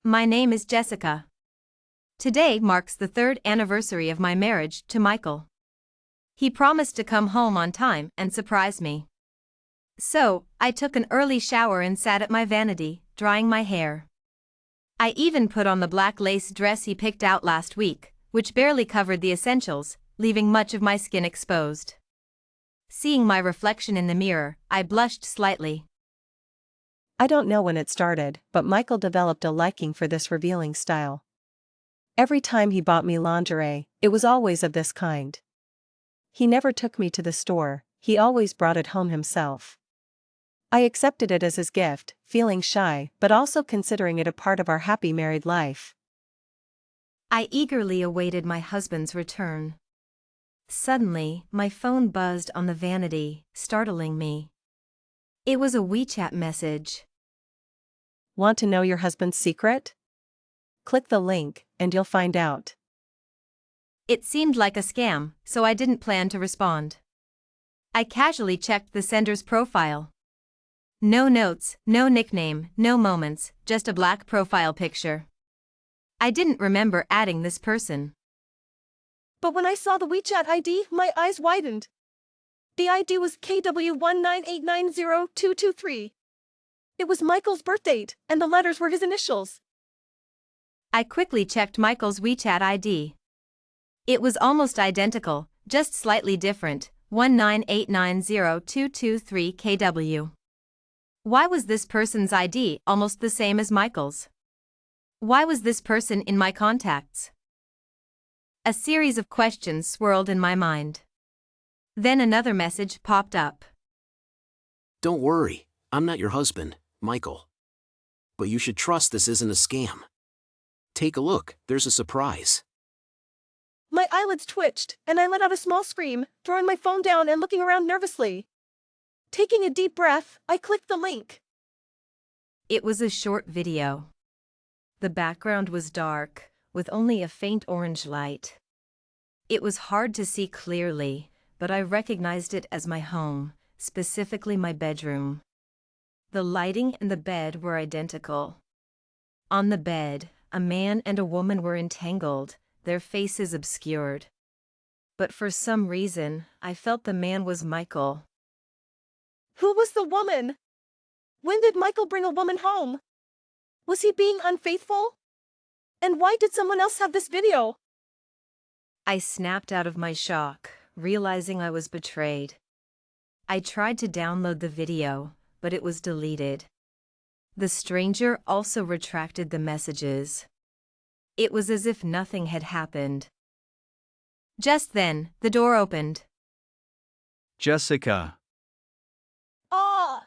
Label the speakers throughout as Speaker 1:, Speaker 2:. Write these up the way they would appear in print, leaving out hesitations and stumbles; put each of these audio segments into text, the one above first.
Speaker 1: My name is Jessica. Today marks the third anniversary of my marriage to Michael. He promised to come home on time and surprise me. So, I took an early shower and sat at my vanity, drying my hair. I even put on the black lace dress he picked out last week, which barely covered the essentials, leaving much of my skin exposed. Seeing my reflection in the mirror, I blushed slightly.
Speaker 2: I don't know when it started, but Michael developed a liking for this revealing style. Every time he bought me lingerie, it was always of this kind. He never took me to the store, he always brought it home himself. I accepted it as his gift, feeling shy but also considering it a part of our happy married life.
Speaker 1: I eagerly awaited my husband's return. Suddenly, my phone buzzed on the vanity, startling me. It was a WeChat message.
Speaker 2: Want to know your husband's secret? Click the link, and you'll find out.
Speaker 1: It seemed like a scam, so I didn't plan to respond. I casually checked the sender's profile. No notes, no nickname, no moments, just a black profile picture. I didn't remember adding this person.
Speaker 3: But when I saw the WeChat ID, my eyes widened. The ID was KW198902223. It was Michael's birthdate, and the letters were his initials.
Speaker 1: I quickly checked Michael's WeChat ID. It was almost identical, just slightly different, 198902223KW. Why was this person's ID almost the same as Michael's? Why was this person in my contacts? A series of questions swirled in my mind. Then another message popped up.
Speaker 4: Don't worry, I'm not your husband, Michael. But you should trust this isn't a scam. Take a look, there's a surprise.
Speaker 3: My eyelids twitched, and I let out a small scream, throwing my phone down and looking around nervously. Taking a deep breath, I clicked the link.
Speaker 1: It was a short video. The background was dark, with only a faint orange light. It was hard to see clearly, but I recognized it as my home, specifically my bedroom. The lighting and the bed were identical. On the bed, a man and a woman were entangled, their faces obscured. But for some reason, I felt the man was Michael.
Speaker 3: Who was the woman? When did Michael bring a woman home? Was he being unfaithful? And why did someone else have this video?
Speaker 1: I snapped out of my shock, realizing I was betrayed. I tried to download the video, but it was deleted. The stranger also retracted the messages. It was as if nothing had happened. Just then, the door opened.
Speaker 5: Jessica,
Speaker 3: Ah!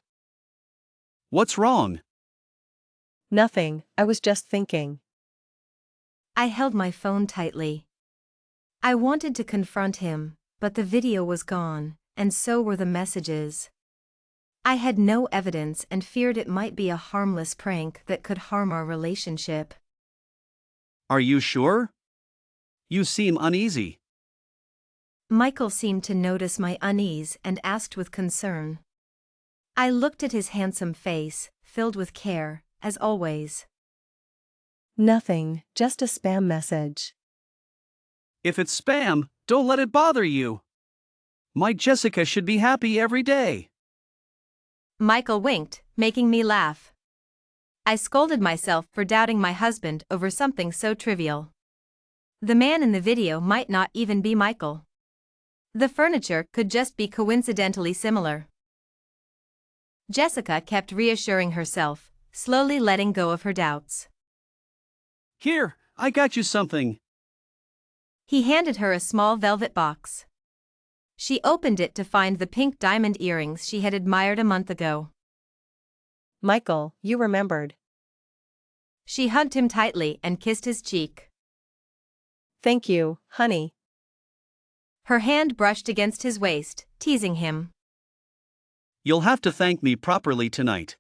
Speaker 5: what's wrong?
Speaker 2: Nothing, I was just thinking.
Speaker 1: I held my phone tightly. I wanted to confront him, but the video was gone, and so were the messages. I had no evidence and feared it might be a harmless prank that could harm our relationship.
Speaker 5: Are you sure? You seem uneasy.
Speaker 1: Michael seemed to notice my unease and asked with concern. I looked at his handsome face, filled with care, as always.
Speaker 2: Nothing, just a spam message.
Speaker 5: If it's spam, don't let it bother you. My Jessica should be happy every day.
Speaker 1: Michael winked, making me laugh. I scolded myself for doubting my husband over something so trivial. The man in the video might not even be Michael. The furniture could just be coincidentally similar. Jessica kept reassuring herself, slowly letting go of her doubts.
Speaker 5: Here, I got you something.
Speaker 1: He handed her a small velvet box. She opened it to find the pink diamond earrings she had admired a month ago.
Speaker 2: Michael, you remembered.
Speaker 1: She hugged him tightly and kissed his cheek.
Speaker 2: Thank you, honey.
Speaker 1: Her hand brushed against his waist, teasing him.
Speaker 5: You'll have to thank me properly tonight.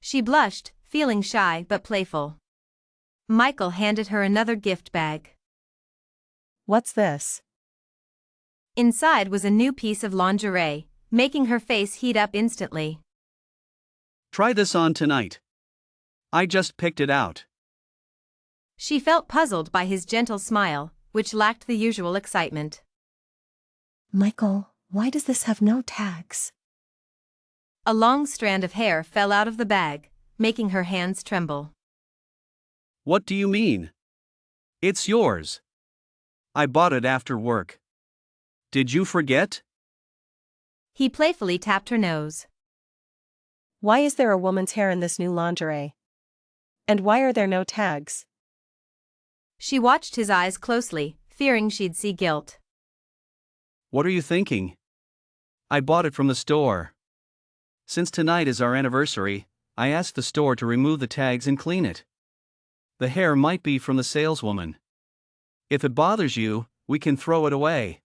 Speaker 1: She blushed, feeling shy but playful. Michael handed her another gift bag.
Speaker 2: What's this?
Speaker 1: Inside was a new piece of lingerie, making her face heat up instantly.
Speaker 5: Try this on tonight. I just picked it out.
Speaker 1: She felt puzzled by his gentle smile, which lacked the usual excitement.
Speaker 2: Michael, why does this have no tags?
Speaker 1: A long strand of hair fell out of the bag, making her hands tremble.
Speaker 5: What do you mean? It's yours. I bought it after work. Did you forget?
Speaker 1: He playfully tapped her nose.
Speaker 2: Why is there a woman's hair in this new lingerie? And why are there no tags?
Speaker 1: She watched his eyes closely, fearing she'd see guilt.
Speaker 5: What are you thinking? I bought it from the store. Since tonight is our anniversary, I asked the store to remove the tags and clean it. The hair might be from the saleswoman. If it bothers you, we can throw it away.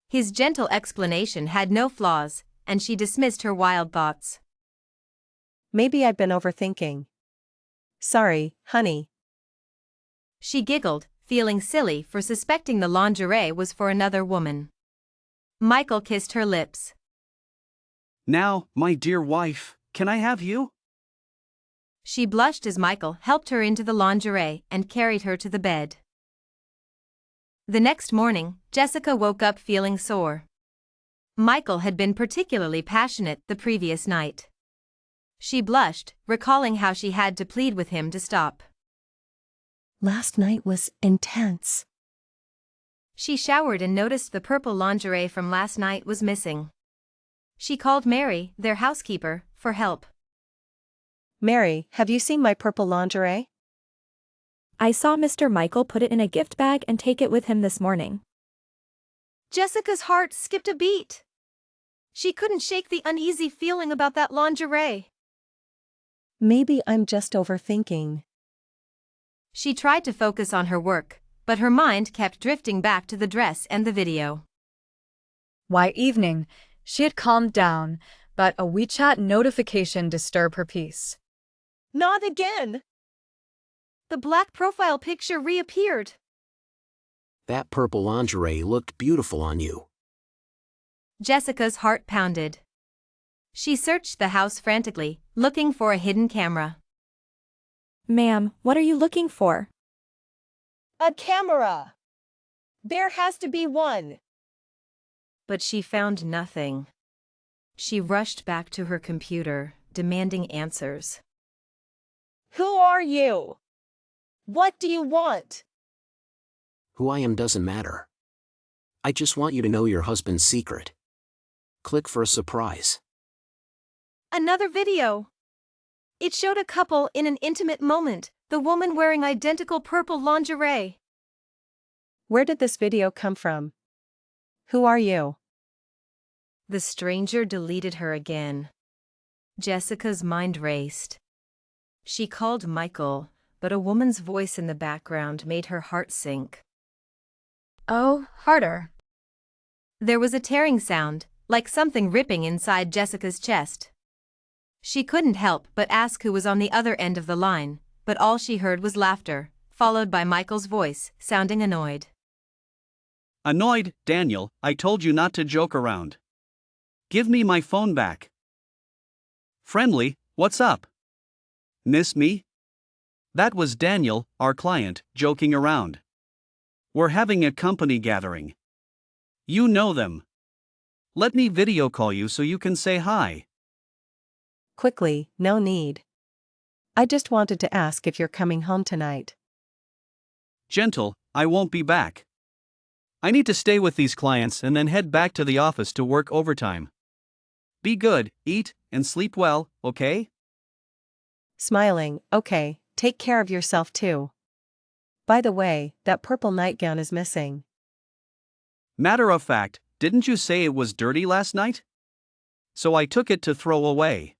Speaker 1: His gentle explanation had no flaws, and she dismissed her wild thoughts.
Speaker 2: Maybe I've been overthinking. Sorry, honey.
Speaker 1: She giggled, feeling silly for suspecting the lingerie was for another woman. Michael kissed her lips.
Speaker 5: Now, my dear wife, can I have you?
Speaker 1: She blushed as Michael helped her into the lingerie and carried her to the bed. The next morning, Jessica woke up feeling sore. Michael had been particularly passionate the previous night. She blushed, recalling how she had to plead with him to stop.
Speaker 2: Last night was intense.
Speaker 1: She showered and noticed the purple lingerie from last night was missing. She called Mary, their housekeeper, for help.
Speaker 2: Mary, have you seen my purple lingerie?
Speaker 6: I saw Mr. Michael put it in a gift bag and take it with him this morning.
Speaker 3: Jessica's heart skipped a beat. She couldn't shake the uneasy feeling about that lingerie.
Speaker 2: Maybe I'm just overthinking.
Speaker 1: She tried to focus on her work, but her mind kept drifting back to the dress and the video.
Speaker 7: Why, evening. She had calmed down, but a WeChat notification disturbed her peace.
Speaker 3: Not again! The black profile picture reappeared.
Speaker 4: That purple lingerie looked beautiful on you.
Speaker 1: Jessica's heart pounded. She searched the house frantically, looking for a hidden camera.
Speaker 6: Ma'am, what are you looking for?
Speaker 3: A camera! There has to be one.
Speaker 1: But she found nothing. She rushed back to her computer, demanding answers.
Speaker 3: Who are you? What do you want?
Speaker 4: Who I am doesn't matter. I just want you to know your husband's secret. Click for a surprise.
Speaker 3: Another video. It showed a couple in an intimate moment, the woman wearing identical purple lingerie.
Speaker 2: Where did this video come from? Who are you?
Speaker 1: The stranger deleted her again. Jessica's mind raced. She called Michael, but a woman's voice in the background made her heart sink.
Speaker 7: Oh, harder.
Speaker 1: There was a tearing sound, like something ripping inside Jessica's chest. She couldn't help but ask who was on the other end of the line, but all she heard was laughter, followed by Michael's voice, sounding annoyed.
Speaker 5: Annoyed, Daniel, I told you not to joke around. Give me my phone back. Friendly, what's up? Miss me? That was Daniel, our client, joking around. We're having a company gathering. You know them. Let me video call you so you can say hi.
Speaker 2: Quickly, no need. I just wanted to ask if you're coming home tonight.
Speaker 5: Gentle, I won't be back. I need to stay with these clients and then head back to the office to work overtime. Be good, eat, and sleep well, okay?
Speaker 2: Smiling, okay, take care of yourself too. By the way, that purple nightgown is missing.
Speaker 5: Matter of fact, didn't you say it was dirty last night? So I took it to throw away.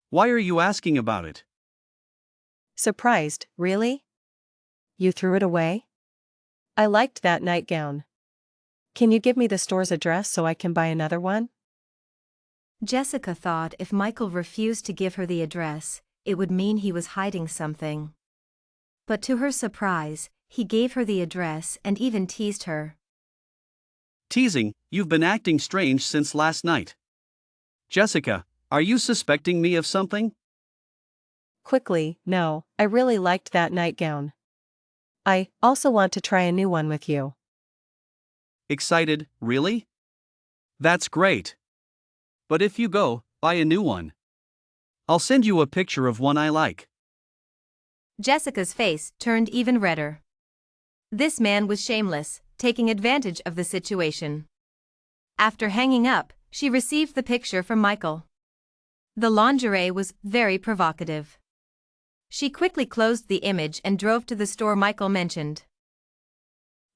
Speaker 5: Why are you asking about it?
Speaker 2: Surprised, really? You threw it away? I liked that nightgown. Can you give me the store's address so I can buy another one?
Speaker 1: Jessica thought if Michael refused to give her the address, it would mean he was hiding something. But to her surprise, he gave her the address and even teased her.
Speaker 5: Teasing, you've been acting strange since last night. Jessica, are you suspecting me of something?
Speaker 2: Quickly, no, I really liked that nightgown. I also want to try a new one with you.
Speaker 5: Excited, really? That's great. But if you go, buy a new one. I'll send you a picture of one I like.
Speaker 1: Jessica's face turned even redder. This man was shameless, taking advantage of the situation. After hanging up, she received the picture from Michael. The lingerie was very provocative. She quickly closed the image and drove to the store Michael mentioned.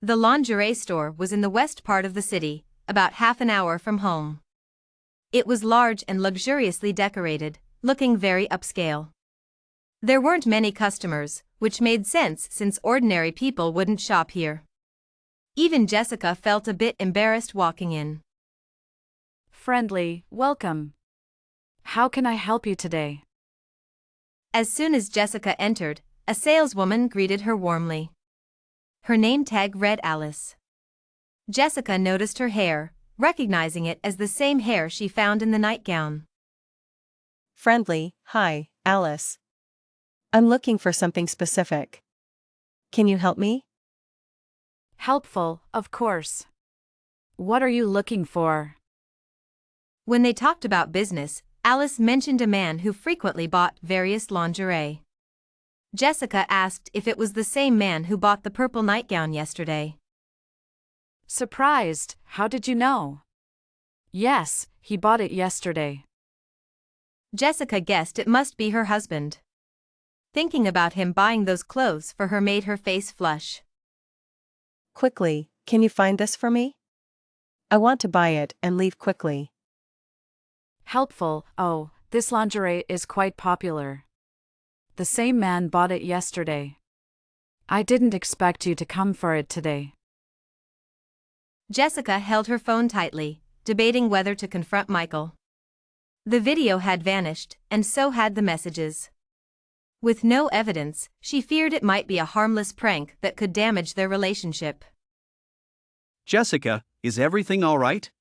Speaker 1: The lingerie store was in the west part of the city, about half an hour from home. It was large and luxuriously decorated, looking very upscale. There weren't many customers, which made sense since ordinary people wouldn't shop here. Even Jessica felt a bit embarrassed walking in.
Speaker 8: Friendly, welcome. How can I help you today?
Speaker 1: As soon as Jessica entered, a saleswoman greeted her warmly. Her name tag read Alice. Jessica noticed her hair, recognizing it as the same hair she found in the nightgown.
Speaker 2: Friendly, hi, Alice. I'm looking for something specific. Can you help me?
Speaker 8: Helpful, of course. What are you looking for?
Speaker 1: When they talked about business, Alice mentioned a man who frequently bought various lingerie. Jessica asked if it was the same man who bought the purple nightgown yesterday.
Speaker 8: Surprised, how did you know? Yes, he bought it yesterday.
Speaker 1: Jessica guessed it must be her husband. Thinking about him buying those clothes for her made her face flush.
Speaker 2: Quickly, can you find this for me? I want to buy it and leave quickly.
Speaker 8: Helpful, oh, this lingerie is quite popular. The same man bought it yesterday. I didn't expect you to come for it today.
Speaker 1: Jessica held her phone tightly, debating whether to confront Michael. The video had vanished, and so had the messages. With no evidence, she feared it might be a harmless prank that could damage their relationship.
Speaker 5: Jessica, is everything all right?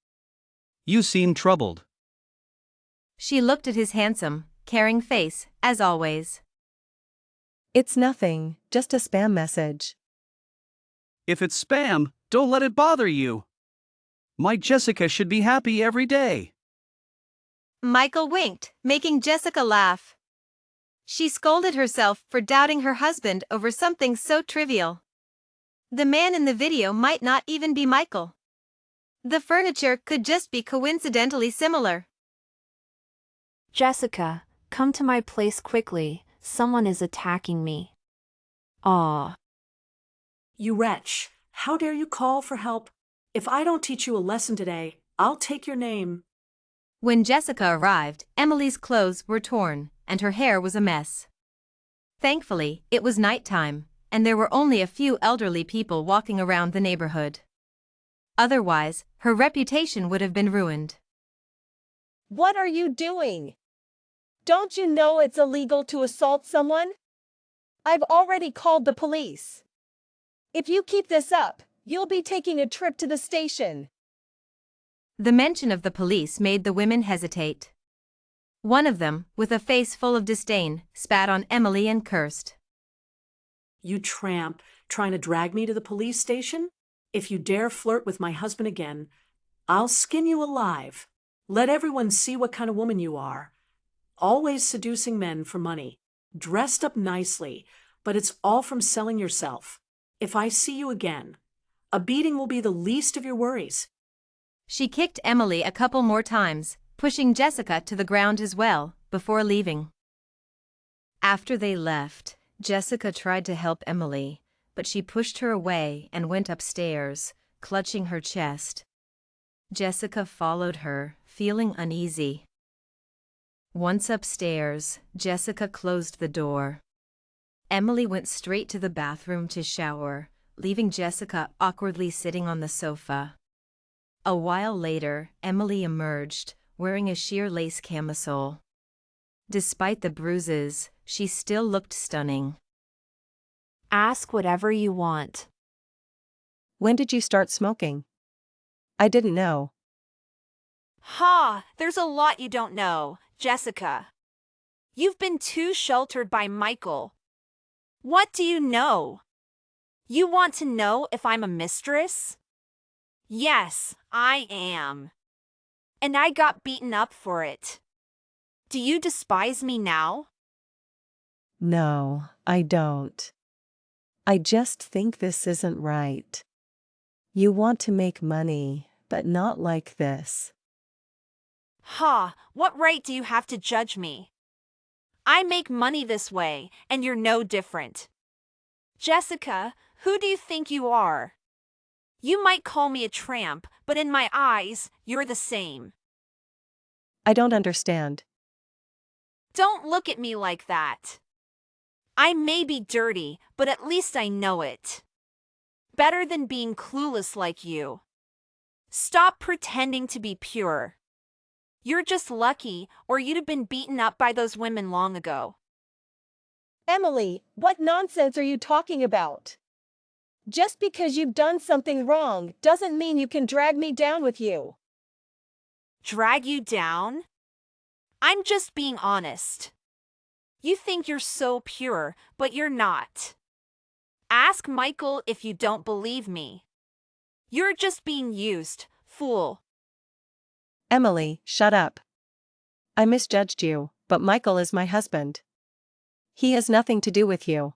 Speaker 5: You seem troubled.
Speaker 1: She looked at his handsome, caring face, as always.
Speaker 2: It's nothing, just a spam message.
Speaker 5: If it's spam, don't let it bother you. My Jessica should be happy every day.
Speaker 1: Michael winked, making Jessica laugh. She scolded herself for doubting her husband over something so trivial. The man in the video might not even be Michael. The furniture could just be coincidentally similar.
Speaker 9: Jessica, come to my place quickly, someone is attacking me. Aw.
Speaker 10: You wretch, how dare you call for help? If I don't teach you a lesson today, I'll take your name.
Speaker 1: When Jessica arrived, Emily's clothes were torn, and her hair was a mess. Thankfully, it was nighttime, and there were only a few elderly people walking around the neighborhood. Otherwise, her reputation would have been ruined.
Speaker 3: What are you doing? Don't you know it's illegal to assault someone? I've already called the police. If you keep this up, you'll be taking a trip to the station.
Speaker 1: The mention of the police made the women hesitate. One of them, with a face full of disdain, spat on Emily and cursed.
Speaker 10: You tramp, trying to drag me to the police station? If you dare flirt with my husband again, I'll skin you alive. Let everyone see what kind of woman you are. Always seducing men for money, dressed up nicely, but it's all from selling yourself. If I see you again, a beating will be the least of your worries.
Speaker 1: She kicked Emily a couple more times, pushing Jessica to the ground as well, before leaving. After they left, Jessica tried to help Emily, but she pushed her away and went upstairs, clutching her chest. Jessica followed her, feeling uneasy. Once upstairs, Jessica closed the door. Emily went straight to the bathroom to shower, leaving Jessica awkwardly sitting on the sofa. A while later, Emily emerged, wearing a sheer lace camisole. Despite the bruises, she still looked stunning.
Speaker 9: Ask whatever you want.
Speaker 2: When did you start smoking? I didn't know.
Speaker 11: Ha! There's a lot you don't know, Jessica.
Speaker 9: You've been too sheltered by Michael. What do you know? You want to know if I'm a mistress? Yes, I am. And I got beaten up for it. Do you despise me now?
Speaker 2: No, I don't. I just think this isn't right. You want to make money, but not like this.
Speaker 9: Ha, what right do you have to judge me? I make money this way, and you're no different. Jessica, who do you think you are? You might call me a tramp, but in my eyes, you're the same.
Speaker 2: I don't understand.
Speaker 9: Don't look at me like that. I may be dirty, but at least I know it. Better than being clueless like you. Stop pretending to be pure. You're just lucky, or you'd have been beaten up by those women long ago.
Speaker 3: Emily, what nonsense are you talking about? Just because you've done something wrong doesn't mean you can drag me down with you.
Speaker 9: Drag you down? I'm just being honest. You think you're so pure, but you're not. Ask Michael if you don't believe me. You're just being used, fool.
Speaker 2: Emily, shut up. I misjudged you, but Michael is my husband. He has nothing to do with you.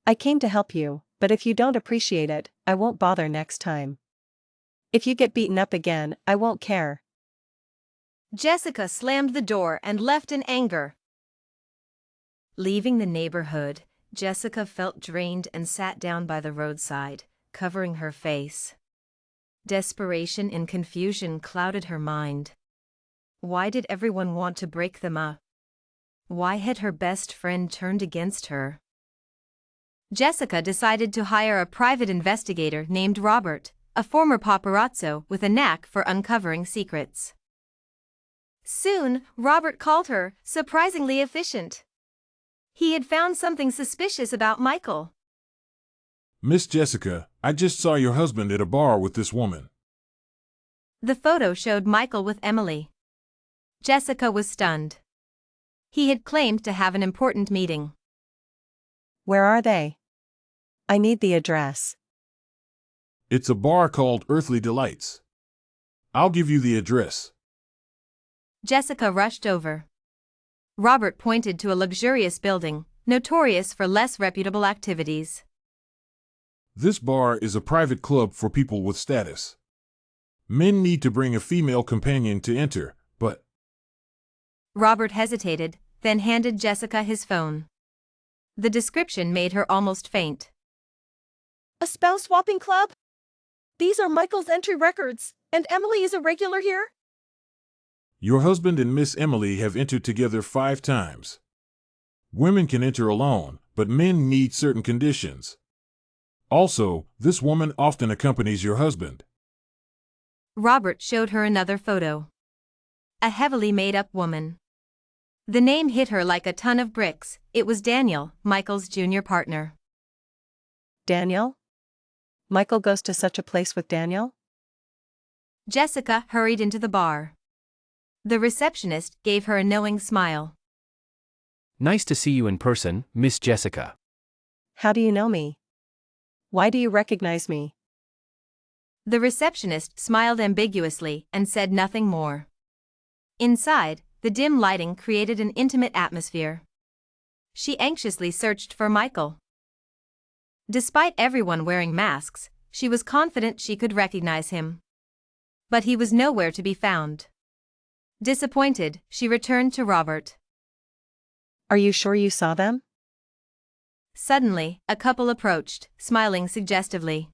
Speaker 2: I came to help you, but if you don't appreciate it, I won't bother next time. If you get beaten up again, I won't care.
Speaker 1: Jessica slammed the door and left in anger. Leaving the neighborhood, Jessica felt drained and sat down by the roadside, covering her face. Desperation and confusion clouded her mind. Why did everyone want to break them up? Why had her best friend turned against her? Jessica decided to hire a private investigator named Robert, a former paparazzo with a knack for uncovering secrets. Soon, Robert called her, surprisingly efficient. He had found something suspicious about Michael.
Speaker 11: Miss Jessica, I just saw your husband at a bar with this woman.
Speaker 1: The photo showed Michael with Emily. Jessica was stunned. He had claimed to have an important meeting.
Speaker 2: Where are they? I need the address.
Speaker 11: It's a bar called Earthly Delights. I'll give you the address.
Speaker 1: Jessica rushed over. Robert pointed to a luxurious building, notorious for less reputable activities.
Speaker 11: This bar is a private club for people with status. Men need to bring a female companion to enter, but...
Speaker 1: Robert hesitated, then handed Jessica his phone. The description made her almost faint.
Speaker 3: A spouse swapping club? These are Michael's entry records, and Emily is a regular here?
Speaker 11: Your husband and Miss Emily have entered together 5 times. Women can enter alone, but men need certain conditions. Also, this woman often accompanies your husband.
Speaker 1: Robert showed her another photo. A heavily made-up woman. The name hit her like a ton of bricks. It was Daniel, Michael's junior partner.
Speaker 2: Daniel? Michael goes to such a place with Daniel?
Speaker 1: Jessica hurried into the bar. The receptionist gave her a knowing smile.
Speaker 12: Nice to see you in person, Miss Jessica.
Speaker 2: How do you know me? Why do you recognize me?
Speaker 1: The receptionist smiled ambiguously and said nothing more. Inside, the dim lighting created an intimate atmosphere. She anxiously searched for Michael. Despite everyone wearing masks, she was confident she could recognize him. But he was nowhere to be found. Disappointed, she returned to Robert.
Speaker 2: Are you sure you saw them?
Speaker 1: Suddenly, a couple approached, smiling suggestively.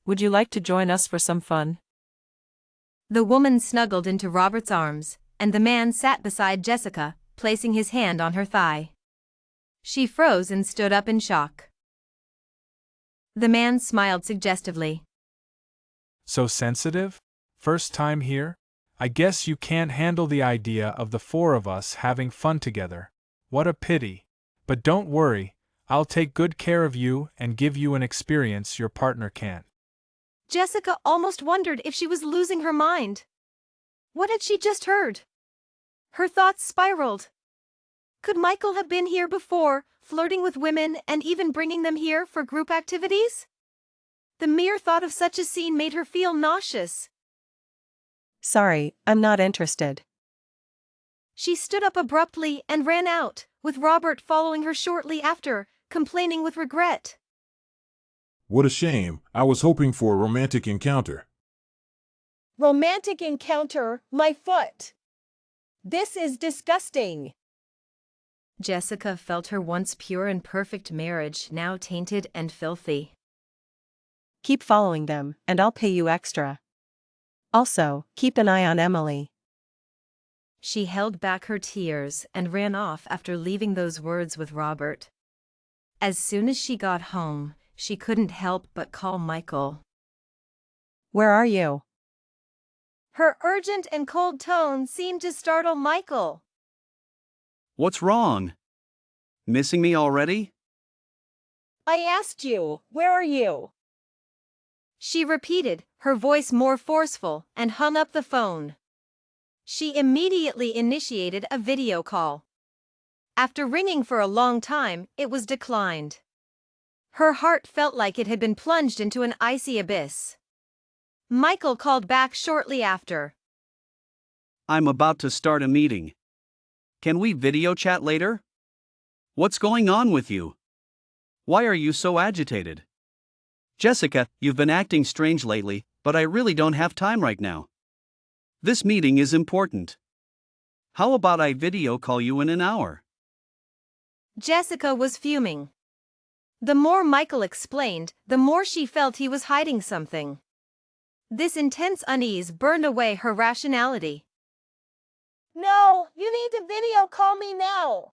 Speaker 13: Would you like to join us for some fun?
Speaker 1: The woman snuggled into Robert's arms, and the man sat beside Jessica, placing his hand on her thigh. She froze and stood up in shock. The man smiled suggestively.
Speaker 14: So sensitive? First time here? I guess you can't handle the idea of the 4 of us having fun together. What a pity. But don't worry, I'll take good care of you and give you an experience your partner can't.
Speaker 1: Jessica almost wondered if she was losing her mind. What had she just heard? Her thoughts spiraled. Could Michael have been here before, flirting with women and even bringing them here for group activities? The mere thought of such a scene made her feel nauseous.
Speaker 2: Sorry, I'm not interested.
Speaker 1: She stood up abruptly and ran out, with Robert following her shortly after, complaining with regret.
Speaker 11: What a shame, I was hoping for a romantic encounter.
Speaker 3: Romantic encounter, my foot. This is disgusting.
Speaker 1: Jessica felt her once pure and perfect marriage now tainted and filthy.
Speaker 2: Keep following them, and I'll pay you extra. Also, keep an eye on Emily.
Speaker 1: She held back her tears and ran off after leaving those words with Robert. As soon as she got home, she couldn't help but call Michael.
Speaker 2: Where are you?
Speaker 1: Her urgent and cold tone seemed to startle Michael.
Speaker 5: What's wrong? Missing me already?
Speaker 3: I asked you, where are you?
Speaker 1: She repeated, her voice more forceful, and hung up the phone. She immediately initiated a video call. After ringing for a long time, it was declined. Her heart felt like it had been plunged into an icy abyss. Michael called back shortly after.
Speaker 5: I'm about to start a meeting. Can we video chat later? What's going on with you? Why are you so agitated? Jessica, you've been acting strange lately, but I really don't have time right now. This meeting is important. How about I video call you in an hour?
Speaker 1: Jessica was fuming. The more Michael explained, the more she felt he was hiding something. This intense unease burned away her rationality.
Speaker 3: No, you need to video call me now.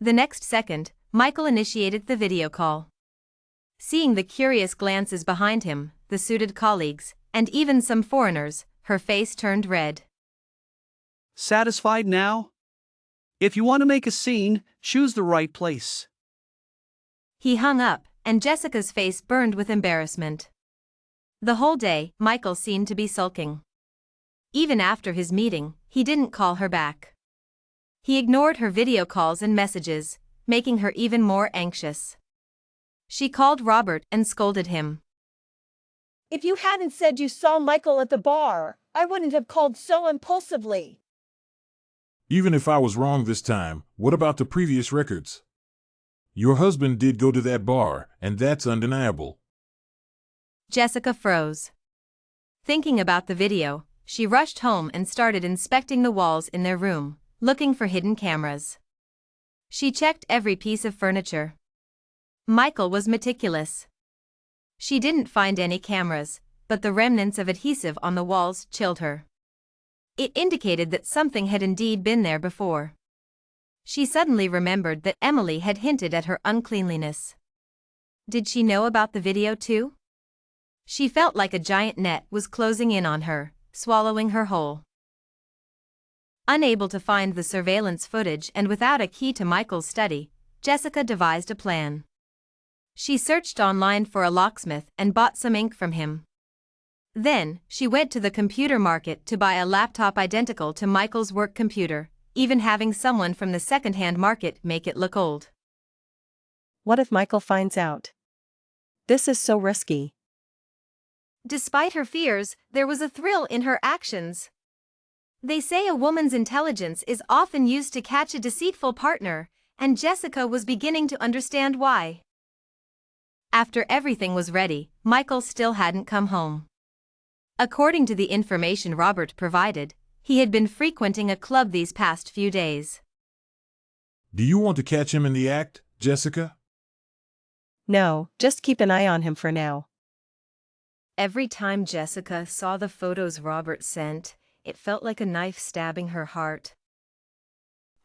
Speaker 1: The next second, Michael initiated the video call. Seeing the curious glances behind him, the suited colleagues, and even some foreigners, her face turned red.
Speaker 5: Satisfied now? If you want to make a scene, choose the right place.
Speaker 1: He hung up, and Jessica's face burned with embarrassment. The whole day, Michael seemed to be sulking. Even after his meeting, he didn't call her back. He ignored her video calls and messages, making her even more anxious. She called Robert and scolded him.
Speaker 3: If you hadn't said you saw Michael at the bar, I wouldn't have called so impulsively.
Speaker 11: Even if I was wrong this time, what about the previous records? Your husband did go to that bar, and that's undeniable.
Speaker 1: Jessica froze. Thinking about the video, she rushed home and started inspecting the walls in their room, looking for hidden cameras. She checked every piece of furniture. Michael was meticulous. She didn't find any cameras, but the remnants of adhesive on the walls chilled her. It indicated that something had indeed been there before. She suddenly remembered that Emily had hinted at her uncleanliness. Did she know about the video too? She felt like a giant net was closing in on her, swallowing her whole. Unable to find the surveillance footage and without a key to Michael's study, Jessica devised a plan. She searched online for a locksmith and bought some ink from him. Then, she went to the computer market to buy a laptop identical to Michael's work computer, even having someone from the second-hand market make it look old.
Speaker 2: What if Michael finds out? This is so risky.
Speaker 1: Despite her fears, there was a thrill in her actions. They say a woman's intelligence is often used to catch a deceitful partner, and Jessica was beginning to understand why. After everything was ready, Michael still hadn't come home. According to the information Robert provided, he had been frequenting a club these past few days.
Speaker 11: Do you want to catch him in the act, Jessica?
Speaker 2: No, just keep an eye on him for now.
Speaker 1: Every time Jessica saw the photos Robert sent, it felt like a knife stabbing her heart.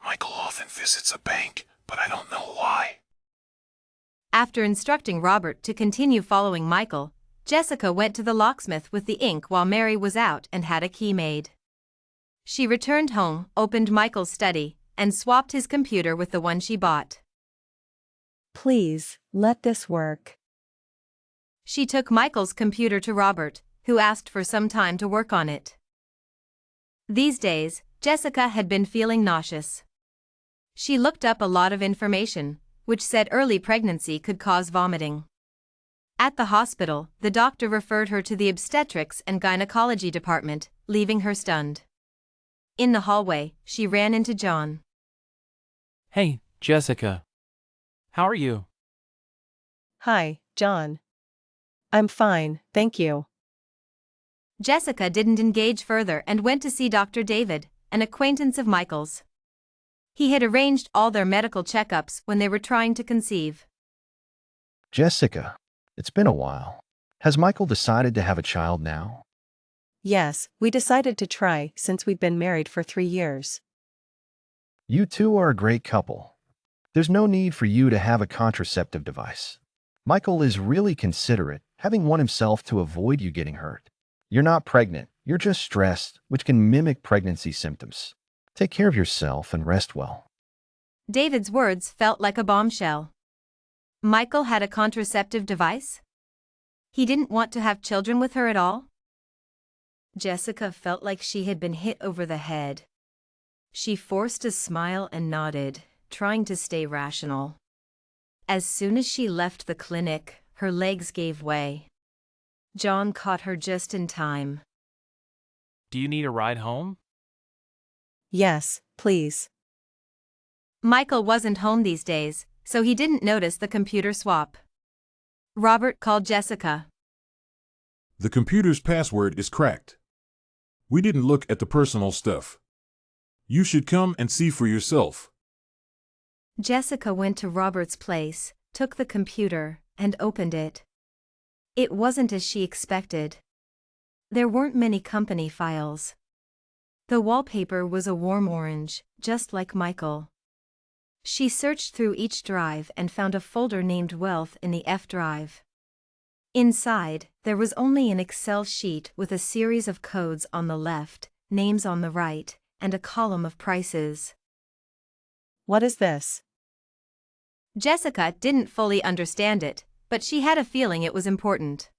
Speaker 11: Michael often visits a bank, but I don't know why.
Speaker 1: After instructing Robert to continue following Michael, Jessica went to the locksmith with the ink while Mary was out and had a key made. She returned home, opened Michael's study, and swapped his computer with the one she bought.
Speaker 2: Please, let this work.
Speaker 1: She took Michael's computer to Robert, who asked for some time to work on it. These days, Jessica had been feeling nauseous. She looked up a lot of information, which said early pregnancy could cause vomiting. At the hospital, the doctor referred her to the obstetrics and gynecology department, leaving her stunned. In the hallway, she ran into John.
Speaker 12: Hey, Jessica. How are you?
Speaker 2: Hi, John. I'm fine, thank you.
Speaker 1: Jessica didn't engage further and went to see Dr. David, an acquaintance of Michael's. He had arranged all their medical checkups when they were trying to conceive.
Speaker 15: Jessica, it's been a while. Has Michael decided to have a child now?
Speaker 2: Yes, we decided to try since we'd been married for 3 years.
Speaker 15: You two are a great couple. There's no need for you to have a contraceptive device. Michael is really considerate, having one himself to avoid you getting hurt. You're not pregnant, you're just stressed, which can mimic pregnancy symptoms. Take care of yourself and rest well.
Speaker 1: David's words felt like a bombshell. Michael had a contraceptive device? He didn't want to have children with her at all? Jessica felt like she had been hit over the head. She forced a smile and nodded, trying to stay rational. As soon as she left the clinic, her legs gave way. John caught her just in time.
Speaker 12: Do you need a ride home?
Speaker 2: Yes, please.
Speaker 1: Michael wasn't home these days, so he didn't notice the computer swap. Robert called Jessica.
Speaker 11: The computer's password is cracked. We didn't look at the personal stuff. You should come and see for yourself.
Speaker 1: Jessica went to Robert's place, took the computer, and opened it. It wasn't as she expected. There weren't many company files. The wallpaper was a warm orange, just like Michael. She searched through each drive and found a folder named Wealth in the F drive. Inside, there was only an Excel sheet with a series of codes on the left, names on the right, and a column of prices.
Speaker 2: What is this?
Speaker 1: Jessica didn't fully understand it, but she had a feeling it was important.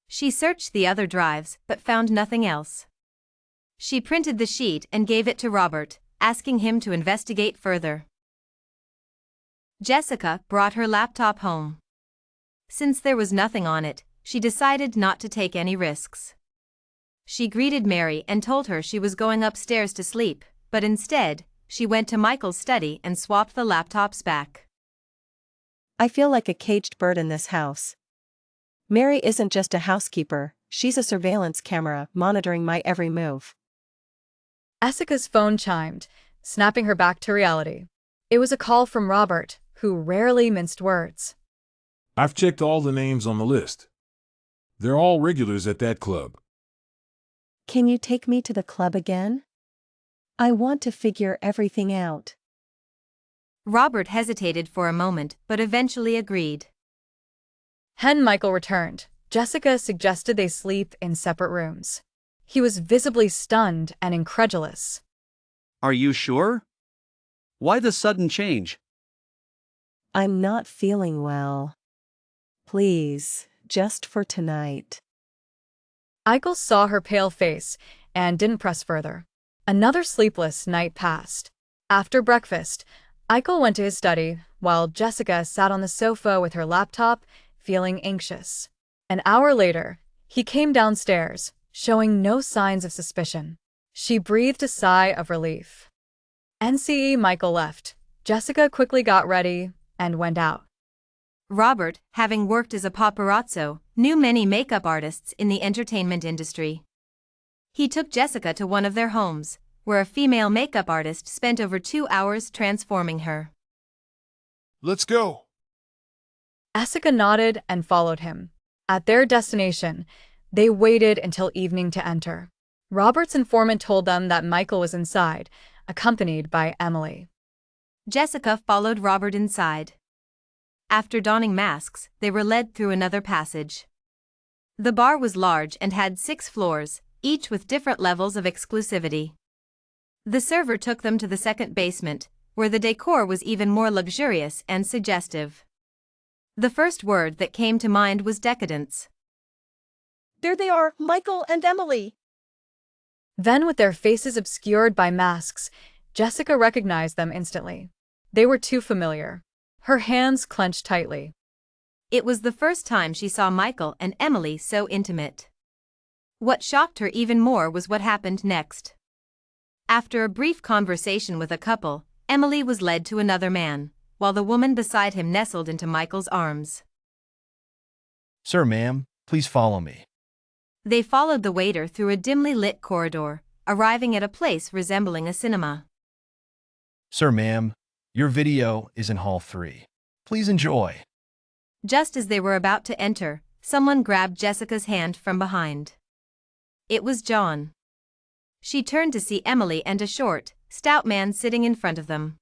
Speaker 1: She searched the other drives but found nothing else. She printed the sheet and gave it to Robert, asking him to investigate further. Jessica brought her laptop home. Since there was nothing on it, she decided not to take any risks. She greeted Mary and told her she was going upstairs to sleep, but instead, she went to Michael's study and swapped the laptops back.
Speaker 2: I feel like a caged bird in this house. Mary isn't just a housekeeper, she's a surveillance camera monitoring my every move.
Speaker 7: Jessica's phone chimed, snapping her back to reality. It was a call from Robert, who rarely minced words.
Speaker 11: I've checked all the names on the list. They're all regulars at that club.
Speaker 2: Can you take me to the club again? I want to figure everything out.
Speaker 1: Robert hesitated for a moment but eventually agreed.
Speaker 7: When Michael returned, Jessica suggested they sleep in separate rooms. He was visibly stunned and incredulous.
Speaker 5: Are you sure? Why the sudden change?
Speaker 2: I'm not feeling well. Please, just for tonight.
Speaker 7: Michael saw her pale face and didn't press further. Another sleepless night passed. After breakfast, Michael went to his study, while Jessica sat on the sofa with her laptop, feeling anxious. An hour later, he came downstairs, showing no signs of suspicion. She breathed a sigh of relief. Michael left. Jessica quickly got ready and went out.
Speaker 1: Robert, having worked as a paparazzo, knew many makeup artists in the entertainment industry. He took Jessica to one of their homes, where a female makeup artist spent over 2 hours transforming her.
Speaker 11: Let's go.
Speaker 7: Jessica nodded and followed him. At their destination, they waited until evening to enter. Robert's informant told them that Michael was inside, accompanied by Emily.
Speaker 1: Jessica followed Robert inside. After donning masks, they were led through another passage. The bar was large and had 6 floors, each with different levels of exclusivity. The server took them to the second basement, where the decor was even more luxurious and suggestive. The first word that came to mind was decadence.
Speaker 3: There they are, Michael and Emily.
Speaker 7: Then, with their faces obscured by masks, Jessica recognized them instantly. They were too familiar. Her hands clenched tightly.
Speaker 1: It was the first time she saw Michael and Emily so intimate. What shocked her even more was what happened next. After a brief conversation with a couple, Emily was led to another man, while the woman beside him nestled into Michael's arms.
Speaker 15: Sir, ma'am, please follow me.
Speaker 1: They followed the waiter through a dimly lit corridor, arriving at a place resembling a cinema.
Speaker 15: Sir, ma'am, your video is in Hall 3. Please enjoy.
Speaker 1: Just as they were about to enter, someone grabbed Jessica's hand from behind. It was John. She turned to see Emily and a short, stout man sitting in front of them.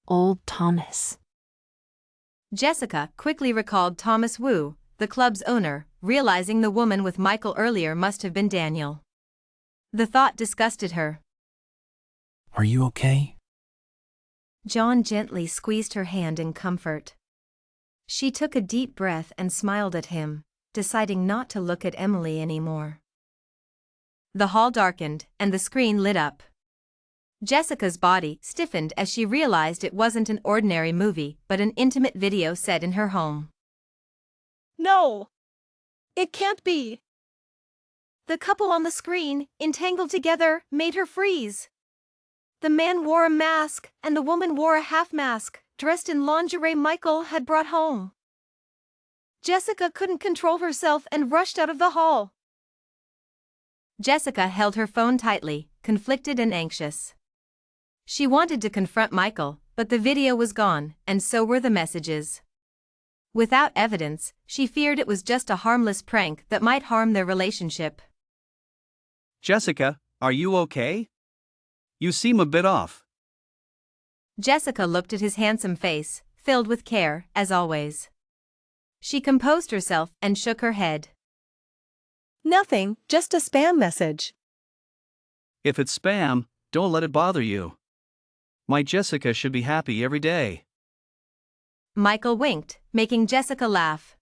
Speaker 9: Old Thomas.
Speaker 1: Jessica quickly recalled Thomas Wu, the club's owner, realizing the woman with Michael earlier must have been Daniel. The thought disgusted her.
Speaker 12: Are you okay?
Speaker 1: John gently squeezed her hand in comfort. She took a deep breath and smiled at him, deciding not to look at Emily anymore. The hall darkened, and the screen lit up. Jessica's body stiffened as she realized it wasn't an ordinary movie but an intimate video set in her home.
Speaker 3: No! It can't be!
Speaker 1: The couple on the screen, entangled together, made her freeze. The man wore a mask, and the woman wore a half mask, dressed in lingerie Michael had brought home. Jessica couldn't control herself and rushed out of the hall. Jessica held her phone tightly, conflicted and anxious. She wanted to confront Michael, but the video was gone, and so were the messages. Without evidence, she feared it was just a harmless prank that might harm their relationship.
Speaker 5: Jessica, are you okay? You seem a bit off.
Speaker 1: Jessica looked at his handsome face, filled with care, as always. She composed herself and shook her head.
Speaker 2: Nothing, just a spam message.
Speaker 5: If it's spam, don't let it bother you. My Jessica should be happy every day.
Speaker 1: Michael winked, making Jessica laugh.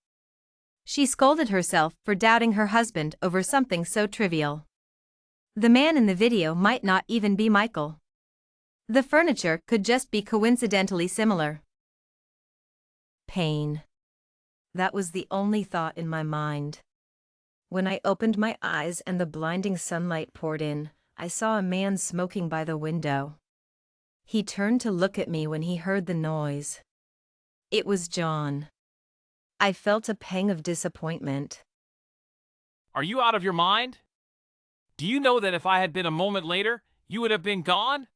Speaker 1: She scolded herself for doubting her husband over something so trivial. The man in the video might not even be Michael. The furniture could just be coincidentally similar. Pain. That was the only thought in my mind. When I opened my eyes and the blinding sunlight poured in, I saw a man smoking by the window. He turned to look at me when he heard the noise. It was John. I felt a pang of disappointment.
Speaker 16: Are you out of your mind? Do you know that if I had been a moment later, you would have been gone?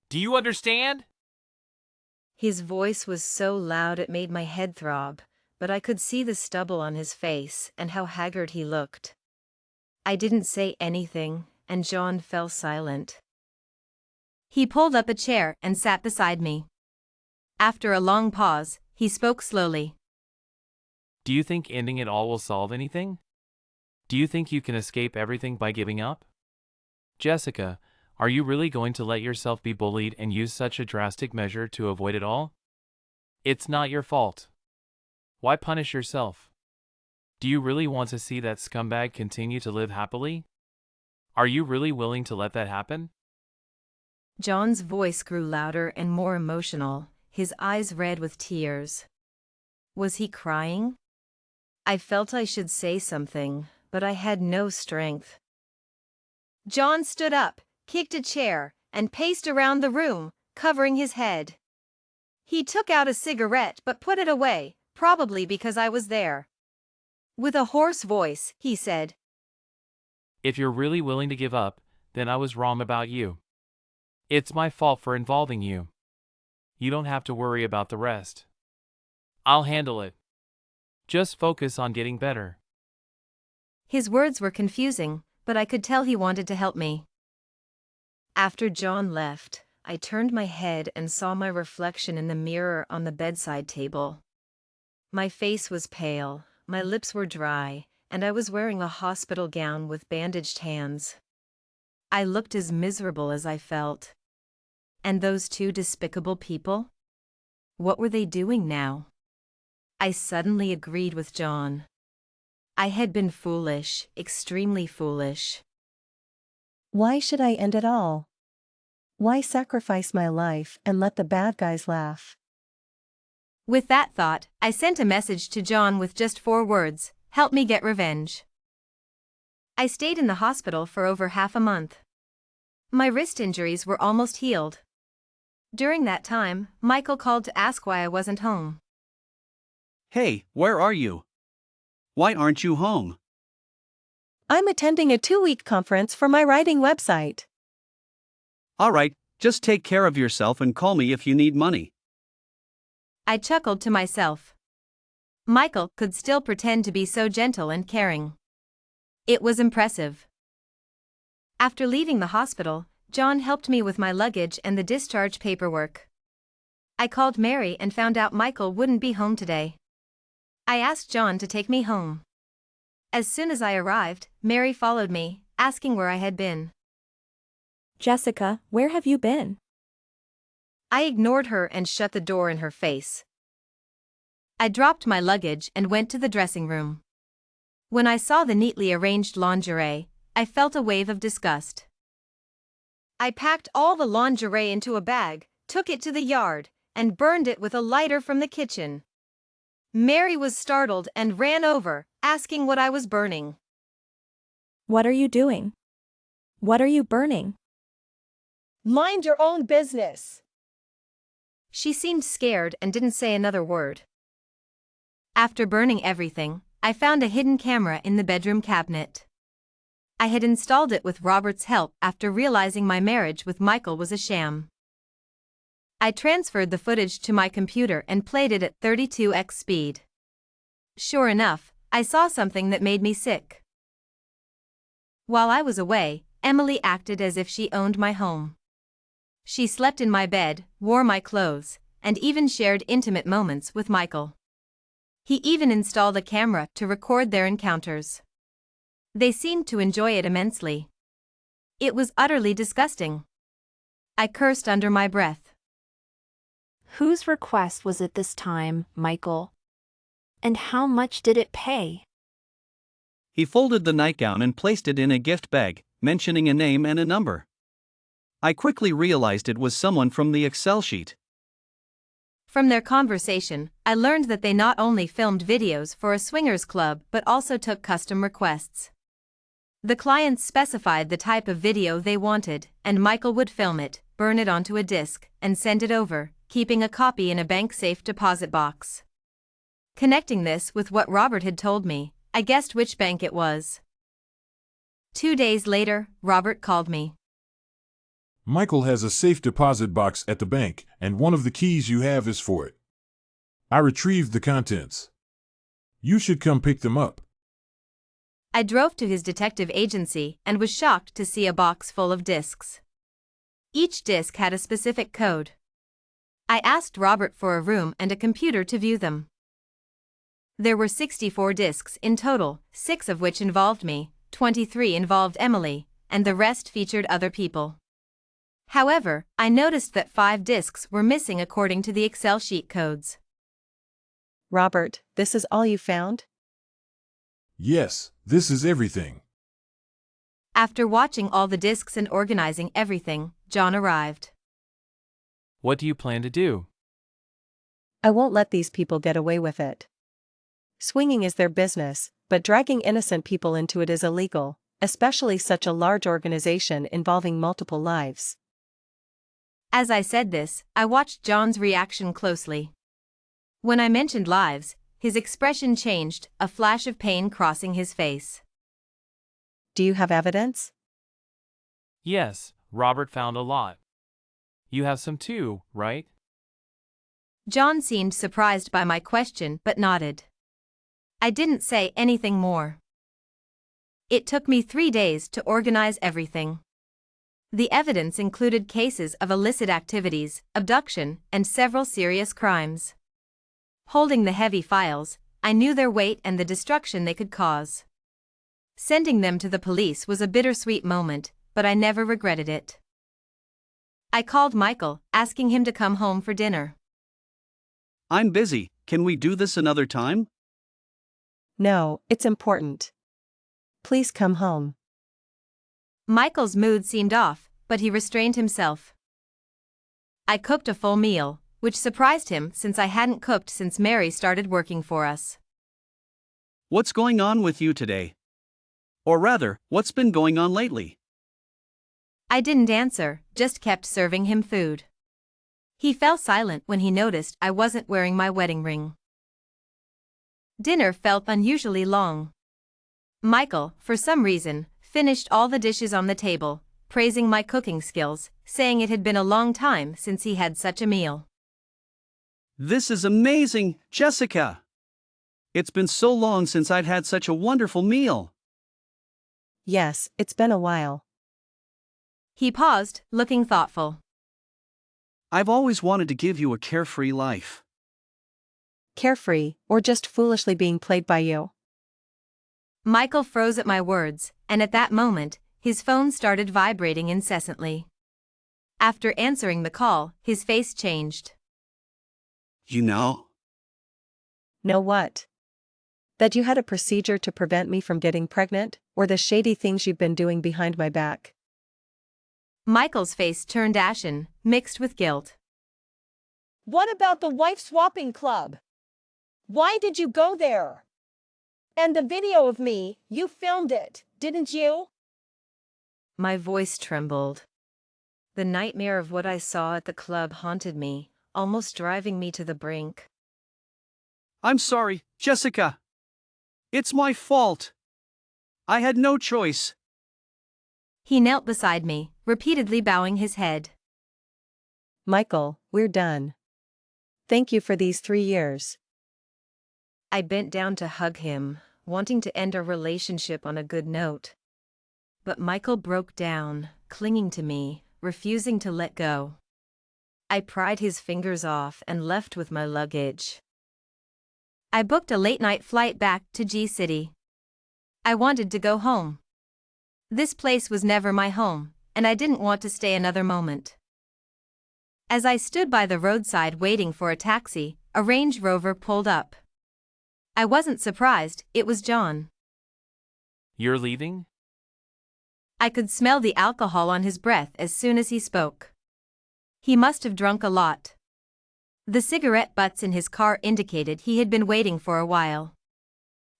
Speaker 16: Do you understand?
Speaker 1: His voice was so loud it made my head throb, but I could see the stubble on his face and how haggard he looked. I didn't say anything, and John fell silent. He pulled up a chair and sat beside me. After a long pause, he spoke slowly.
Speaker 16: Do you think ending it all will solve anything? Do you think you can escape everything by giving up? Jessica, are you really going to let yourself be bullied and use such a drastic measure to avoid it all? It's not your fault. Why punish yourself? Do you really want to see that scumbag continue to live happily? Are you really willing to let that happen?
Speaker 1: John's voice grew louder and more emotional, his eyes red with tears. Was he crying? I felt I should say something, but I had no strength. John stood up, kicked a chair, and paced around the room, covering his head. He took out a cigarette but put it away, probably because I was there. With a hoarse voice, he said,
Speaker 16: If you're really willing to give up, then I was wrong about you. It's my fault for involving you. You don't have to worry about the rest. I'll handle it. Just focus on getting better.
Speaker 1: His words were confusing, but I could tell he wanted to help me. After John left, I turned my head and saw my reflection in the mirror on the bedside table. My face was pale, my lips were dry, and I was wearing a hospital gown with bandaged hands. I looked as miserable as I felt. And those two despicable people? What were they doing now? I suddenly agreed with John. I had been foolish, extremely foolish.
Speaker 2: Why should I end it all? Why sacrifice my life and let the bad guys laugh?
Speaker 1: With that thought, I sent a message to John with just 4 words: help me get revenge. I stayed in the hospital for over half a month. My wrist injuries were almost healed. During that time, Michael called to ask why I wasn't home.
Speaker 5: Hey, where are you? Why aren't you home?
Speaker 2: I'm attending a 2-week conference for my writing website.
Speaker 5: All right, just take care of yourself and call me if you need money.
Speaker 1: I chuckled to myself. Michael could still pretend to be so gentle and caring. It was impressive. After leaving the hospital, John helped me with my luggage and the discharge paperwork. I called Mary and found out Michael wouldn't be home today. I asked John to take me home. As soon as I arrived, Mary followed me, asking where I had been.
Speaker 6: Jessica, where have you been?
Speaker 1: I ignored her and shut the door in her face. I dropped my luggage and went to the dressing room. When I saw the neatly arranged lingerie, I felt a wave of disgust. I packed all the lingerie into a bag, took it to the yard, and burned it with a lighter from the kitchen. Mary was startled and ran over, asking what I was burning.
Speaker 6: What are you doing? What are you burning?
Speaker 3: Mind your own business.
Speaker 1: She seemed scared and didn't say another word. After burning everything, I found a hidden camera in the bedroom cabinet. I had installed it with Robert's help after realizing my marriage with Michael was a sham. I transferred the footage to my computer and played it at 32x speed. Sure enough, I saw something that made me sick. While I was away, Emily acted as if she owned my home. She slept in my bed, wore my clothes, and even shared intimate moments with Michael. He even installed a camera to record their encounters. They seemed to enjoy it immensely. It was utterly disgusting. I cursed under my breath.
Speaker 9: Whose request was it this time, Michael? And how much did it pay?
Speaker 5: He folded the nightgown and placed it in a gift bag, mentioning a name and a number. I quickly realized it was someone from the Excel sheet.
Speaker 1: From their conversation, I learned that they not only filmed videos for a swingers club but also took custom requests. The clients specified the type of video they wanted, and Michael would film it, burn it onto a disc, and send it over, keeping a copy in a bank-safe deposit box. Connecting this with what Robert had told me, I guessed which bank it was. 2 days later, Robert called me.
Speaker 11: Michael has a safe deposit box at the bank, and one of the keys you have is for it. I retrieved the contents. You should come pick them up.
Speaker 1: I drove to his detective agency and was shocked to see a box full of discs. Each disc had a specific code. I asked Robert for a room and a computer to view them. There were 64 discs in total, 6 of which involved me, 23 involved Emily, and the rest featured other people. However, I noticed that 5 discs were missing according to the Excel sheet codes.
Speaker 2: Robert, this is all you found?
Speaker 11: Yes, this is everything.
Speaker 1: After watching all the discs and organizing everything, John arrived.
Speaker 16: What do you plan to do?
Speaker 2: I won't let these people get away with it. Swinging is their business, but dragging innocent people into it is illegal, especially such a large organization involving multiple lives.
Speaker 1: As I said this, I watched John's reaction closely. When I mentioned lives, his expression changed, a flash of pain crossing his face.
Speaker 2: Do you have evidence?
Speaker 16: Yes, Robert found a lot. You have some too, right?
Speaker 1: John seemed surprised by my question but nodded. I didn't say anything more. It took me 3 days to organize everything. The evidence included cases of illicit activities, abduction, and several serious crimes. Holding the heavy files, I knew their weight and the destruction they could cause. Sending them to the police was a bittersweet moment, but I never regretted it. I called Michael, asking him to come home for dinner.
Speaker 5: I'm busy, can we do this another time?
Speaker 2: No, it's important. Please come home.
Speaker 1: Michael's mood seemed off, but he restrained himself. I cooked a full meal, which surprised him since I hadn't cooked since Mary started working for us.
Speaker 5: What's going on with you today? Or rather, what's been going on lately?
Speaker 1: I didn't answer, just kept serving him food. He fell silent when he noticed I wasn't wearing my wedding ring. Dinner felt unusually long. Michael, for some reason, finished all the dishes on the table, praising my cooking skills, saying it had been a long time since he had such a meal.
Speaker 5: This is amazing, Jessica! It's been so long since I'd had such a wonderful meal.
Speaker 2: Yes, it's been a while.
Speaker 1: He paused, looking thoughtful.
Speaker 5: I've always wanted to give you a carefree life.
Speaker 2: Carefree, or just foolishly being played by you?
Speaker 1: Michael froze at my words, and at that moment, his phone started vibrating incessantly. After answering the call, his face changed.
Speaker 5: You know?
Speaker 2: Know what? That you had a procedure to prevent me from getting pregnant, or the shady things you've been doing behind my back?
Speaker 1: Michael's face turned ashen, mixed with guilt.
Speaker 3: What about the wife-swapping club? Why did you go there? And the video of me, you filmed it, didn't you?
Speaker 1: My voice trembled. The nightmare of what I saw at the club haunted me, almost driving me to the brink.
Speaker 5: I'm sorry, Jessica. It's my fault. I had no choice.
Speaker 1: He knelt beside me, repeatedly bowing his head.
Speaker 2: Michael, we're done. Thank you for these 3 years.
Speaker 1: I bent down to hug him, wanting to end our relationship on a good note. But Michael broke down, clinging to me, refusing to let go. I pried his fingers off and left with my luggage. I booked a late-night flight back to G-City. I wanted to go home. This place was never my home, and I didn't want to stay another moment. As I stood by the roadside waiting for a taxi, a Range Rover pulled up. I wasn't surprised, it was John.
Speaker 16: You're leaving?
Speaker 1: I could smell the alcohol on his breath as soon as he spoke. He must have drunk a lot. The cigarette butts in his car indicated he had been waiting for a while.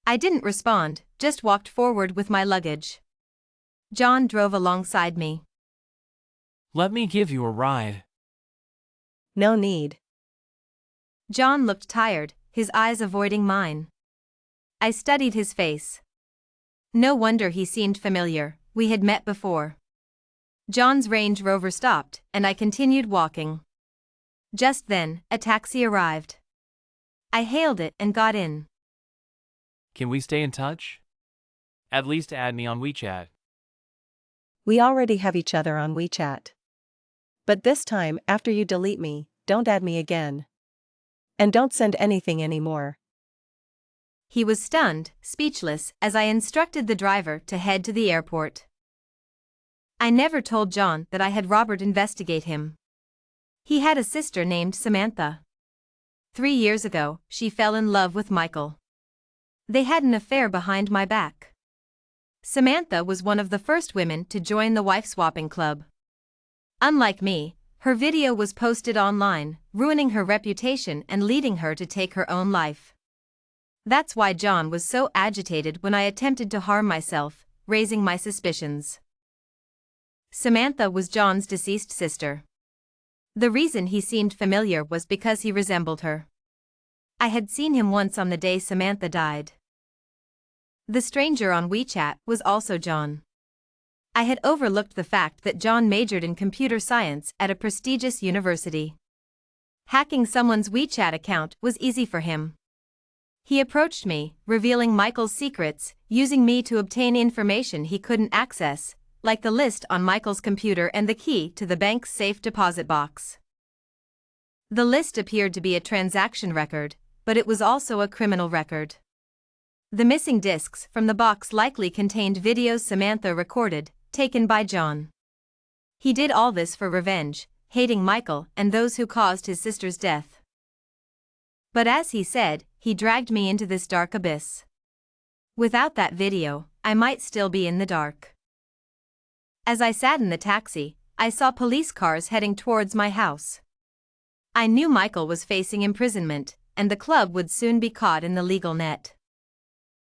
Speaker 1: I didn't respond, just walked forward with my luggage. John drove alongside me.
Speaker 16: Let me give you a ride.
Speaker 2: No need.
Speaker 1: John looked tired, his eyes avoiding mine. I studied his face. No wonder he seemed familiar, we had met before. John's Range Rover stopped, and I continued walking. Just then, a taxi arrived. I hailed it and got in.
Speaker 16: Can we stay in touch? At least add me on WeChat.
Speaker 2: We already have each other on WeChat. But this time, after you delete me, don't add me again. And don't send anything anymore.
Speaker 1: He was stunned, speechless, as I instructed the driver to head to the airport. I never told John that I had Robert investigate him. He had a sister named Samantha. 3 years ago, she fell in love with Michael. They had an affair behind my back. Samantha was one of the first women to join the wife-swapping club. Unlike me, her video was posted online, ruining her reputation and leading her to take her own life. That's why John was so agitated when I attempted to harm myself, raising my suspicions. Samantha was John's deceased sister. The reason he seemed familiar was because he resembled her. I had seen him once on the day Samantha died. The stranger on WeChat was also John. I had overlooked the fact that John majored in computer science at a prestigious university. Hacking someone's WeChat account was easy for him. He approached me, revealing Michael's secrets, using me to obtain information he couldn't access, like the list on Michael's computer and the key to the bank's safe deposit box. The list appeared to be a transaction record, but it was also a criminal record. The missing discs from the box likely contained videos Samantha recorded, taken by John. He did all this for revenge, hating Michael and those who caused his sister's death. But as he said, he dragged me into this dark abyss. Without that video, I might still be in the dark. As I sat in the taxi, I saw police cars heading towards my house. I knew Michael was facing imprisonment, and the club would soon be caught in the legal net.